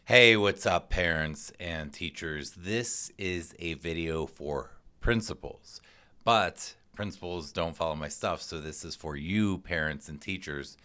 Hey, what's up, parents and teachers? This is a video for principals, but principals don't follow my stuff, so this is for you, parents and teachers,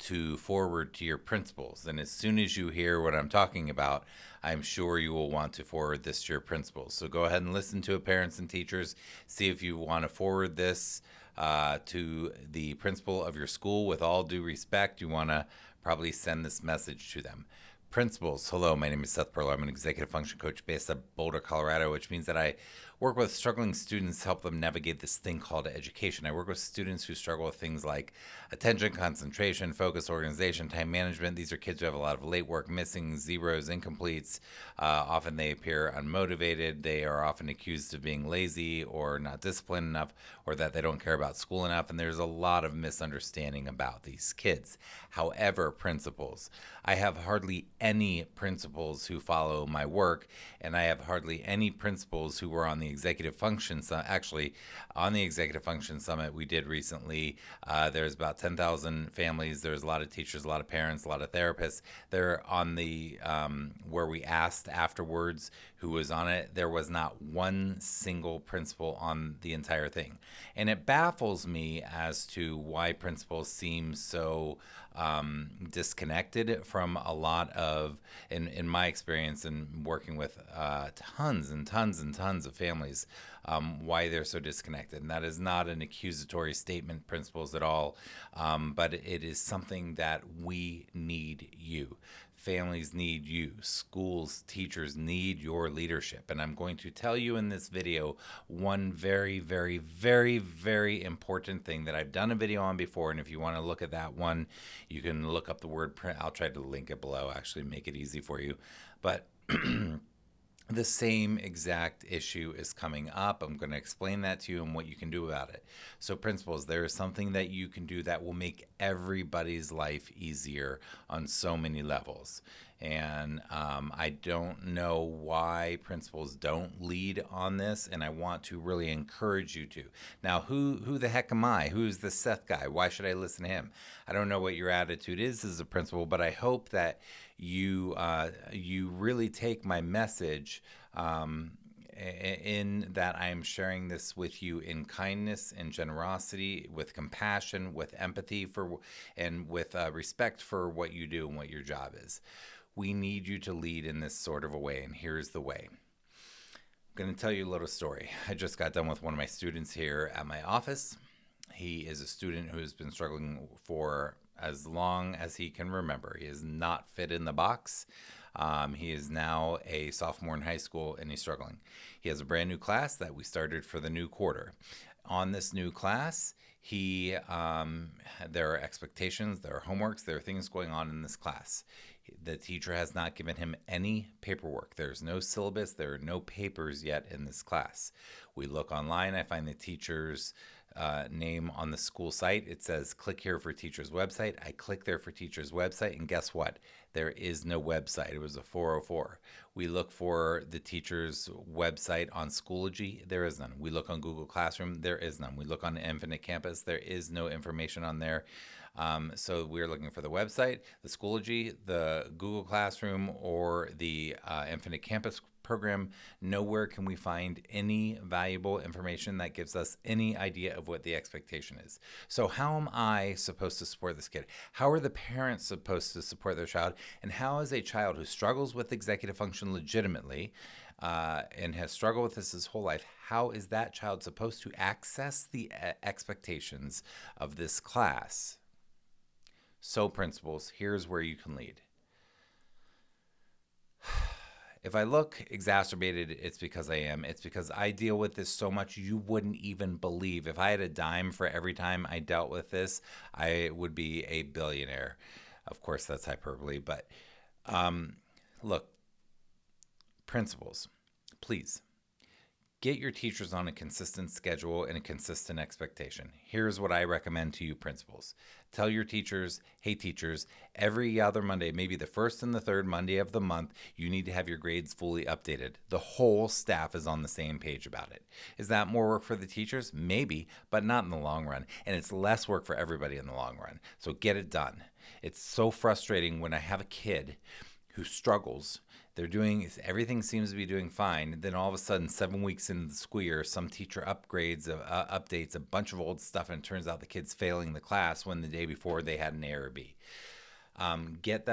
to forward to your principals. And as soon as you hear what I'm talking about, I'm sure you will want to forward this to your principals. So go ahead and listen to it, parents and teachers. See if you want to forward this to the principal of your school. With all due respect, you want to probably send this message to them. Principals, hello, my name is Seth Perler. I'm an executive function coach based at Boulder, Colorado, which means that I work with struggling students to help them navigate this thing called education. I work with students who struggle with things like attention, concentration, focus, organization, time management. These are kids who have a lot of late work, missing, zeros, incompletes. Often they appear unmotivated. They are often accused of being lazy or not disciplined enough, or that they don't care about school enough. And there's a lot of misunderstanding about these kids. However, principals, I have hardly any principals who follow my work, and I have hardly any principals who were on the executive function. Actually, on the executive function summit we did recently, there's about 10,000 families. There's a lot of teachers, a lot of parents, a lot of therapists. They're on the where we asked afterwards who was on it. There was not one single principal on the entire thing, and it baffles me as to why principals seem so disconnected from a lot of, in my experience in working with tons and tons and tons of families, why they're so disconnected. And that is not an accusatory statement, principals, at all, but it is something that we need you. Families need you. Schools, teachers need your leadership. And I'm going to tell you in this video one very, very, very, very important thing that I've done a video on before. And if you want to look at that one, you can look up the word print. I'll try to link it below, actually make it easy for you. But the same exact issue is coming up. I'm going to explain that to you and what you can do about it. So, principals, there is something that you can do that will make everybody's life easier on so many levels. And I don't know why principals don't lead on this, and I want to really encourage you to. Now, who the heck am I? Who's the Seth guy? Why should I listen to him? I don't know what your attitude is as a principal, but I hope that you really take my message in that I am sharing this with you in kindness and generosity, with compassion, with empathy and with respect for what you do and what your job is. We need you to lead in this sort of a way, and here's the way. I'm going to tell you a little story. I just got done with one of my students here at my office. He is a student who has been struggling for as long as he can remember. He is not fit in the box. He is now a sophomore in high school, and he's struggling. He has a brand new class that we started for the new quarter. On this new class, there are expectations, there are homeworks, there are things going on in this class. The teacher has not given him any paperwork. There's no syllabus. There are no papers yet in this class. We look online. I find the teacher's name on the school site. It says, click here for teacher's website. I click there for teacher's website, and guess what? There is no website. It was a 404. We look for the teacher's website on Schoology. There is none. We look on Google Classroom. There is none. We look on Infinite Campus. There is no information on there. So we're looking for the website, the Schoology, the Google Classroom, or the Infinite Campus program. Nowhere can we find any valuable information that gives us any idea of what the expectation is. So how am I supposed to support this kid? How are the parents supposed to support their child? And how is a child who struggles with executive function legitimately and has struggled with this his whole life, how is that child supposed to access the expectations of this class? So, principals, here's where you can lead. If I look exacerbated, it's because I am. It's because I deal with this so much you wouldn't even believe. If I had a dime for every time I dealt with this, I would be a billionaire. Of course, that's hyperbole, but look, principals, please get your teachers on a consistent schedule and a consistent expectation. Here's what I recommend to you, principals. Tell your teachers, hey teachers, every other Monday, maybe the first and the third Monday of the month, you need to have your grades fully updated. The whole staff is on the same page about it. Is that more work for the teachers? Maybe, but not in the long run. And it's less work for everybody in the long run. So get it done. It's so frustrating when I have a kid who struggles. They're doing everything seems to be doing fine. Then all of a sudden, 7 weeks into the school year, some teacher updates a bunch of old stuff, and it turns out the kid's failing the class when the day before they had an A or B. Get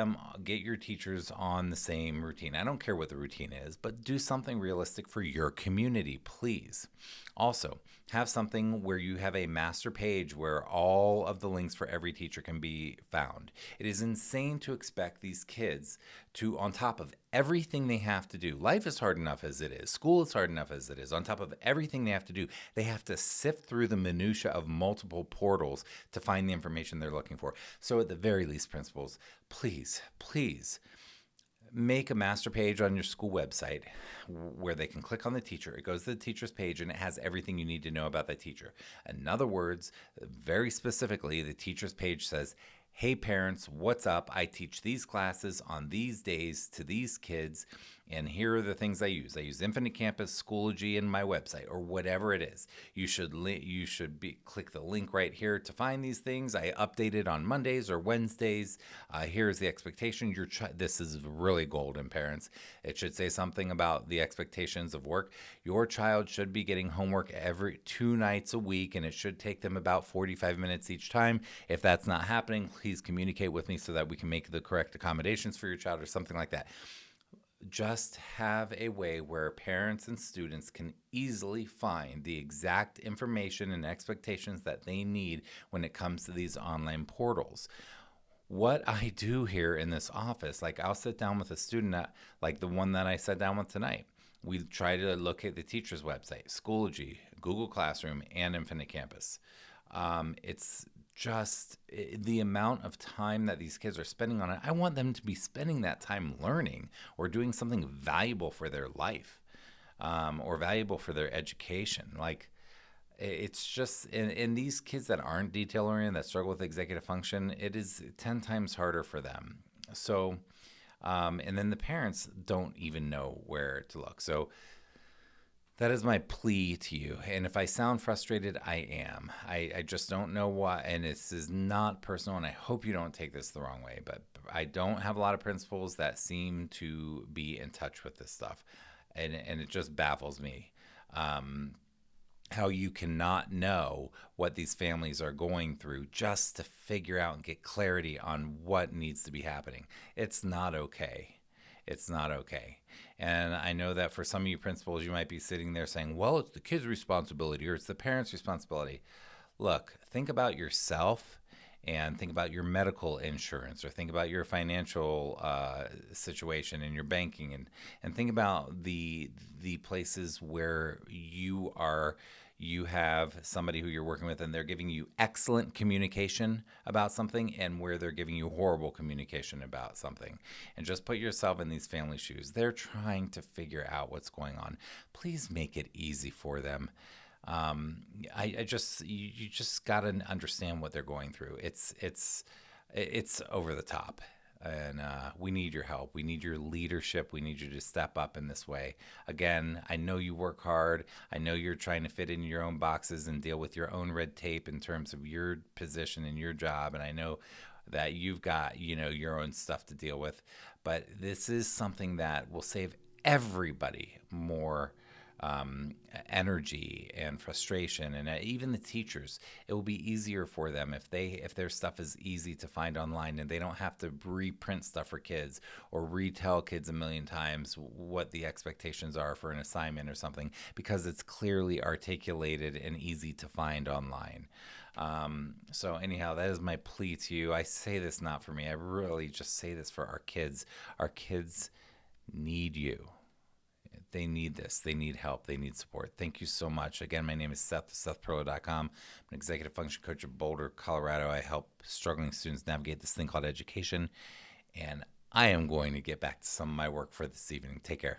your teachers on the same routine. I don't care what the routine is, but do something realistic for your community, please. Also, have something where you have a master page where all of the links for every teacher can be found. It is insane to expect these kids to, on top of everything they have to do, life is hard enough as it is, school is hard enough as it is, on top of everything they have to do, they have to sift through the minutia of multiple portals to find the information they're looking for. So at the very least, principals, please make a master page on your school website where they can click on the teacher. It goes to the teacher's page and it has everything you need to know about that teacher. In other words, very specifically, the teacher's page says, hey parents, what's up? I teach these classes on these days to these kids, and here are the things I use. I use Infinite Campus, Schoology, and my website, or whatever it is. You should click the link right here to find these things. I update it on Mondays or Wednesdays. Here's the expectation. This is really golden, parents. It should say something about the expectations of work. Your child should be getting homework every 2 nights a week, and it should take them about 45 minutes each time. If that's not happening, please communicate with me so that we can make the correct accommodations for your child or something like that. Just have a way where parents and students can easily find the exact information and expectations that they need when it comes to these online portals. What I do here in this office, like I'll sit down with a student, like the one that I sat down with tonight. We try to locate the teacher's website, Schoology, Google Classroom, and Infinite Campus. It's just the amount of time that these kids are spending on it. I want them to be spending that time learning or doing something valuable for their life, or valuable for their education. Like, it's just, and these kids that aren't detail oriented, that struggle with executive function, it is 10 times harder for them. So, and then the parents don't even know where to look. So that is my plea to you. And if I sound frustrated, I am. I just don't know why. And this is not personal, and I hope you don't take this the wrong way. But I don't have a lot of principals that seem to be in touch with this stuff. And it just baffles me. How you cannot know what these families are going through just to figure out and get clarity on what needs to be happening. It's not okay. It's not okay. And I know that for some of you principals, you might be sitting there saying, well, it's the kid's responsibility or it's the parent's responsibility. Look, think about yourself and think about your medical insurance, or think about your financial situation and your banking, and think about the places where you have somebody who you're working with and they're giving you excellent communication about something, and where they're giving you horrible communication about something. And just put yourself in these family shoes. They're trying to figure out what's going on. Please make it easy for them. You just gotta understand what they're going through. It's over the top. And we need your help. We need your leadership. We need you to step up in this way. Again, I know you work hard. I know you're trying to fit in your own boxes and deal with your own red tape in terms of your position and your job. And I know that you've got, your own stuff to deal with. But this is something that will save everybody more energy and frustration, and even the teachers. It will be easier for them if their stuff is easy to find online, and they don't have to reprint stuff for kids or retell kids a million times what the expectations are for an assignment or something, because it's clearly articulated and easy to find online. So anyhow, that is my plea to you. I say this not for me. I really just say this for our kids. Our kids need you. They need this. They need help. They need support. Thank you so much. Again, my name is Seth, SethPerler.com. I'm an executive function coach of Boulder, Colorado. I help struggling students navigate this thing called education. And I am going to get back to some of my work for this evening. Take care.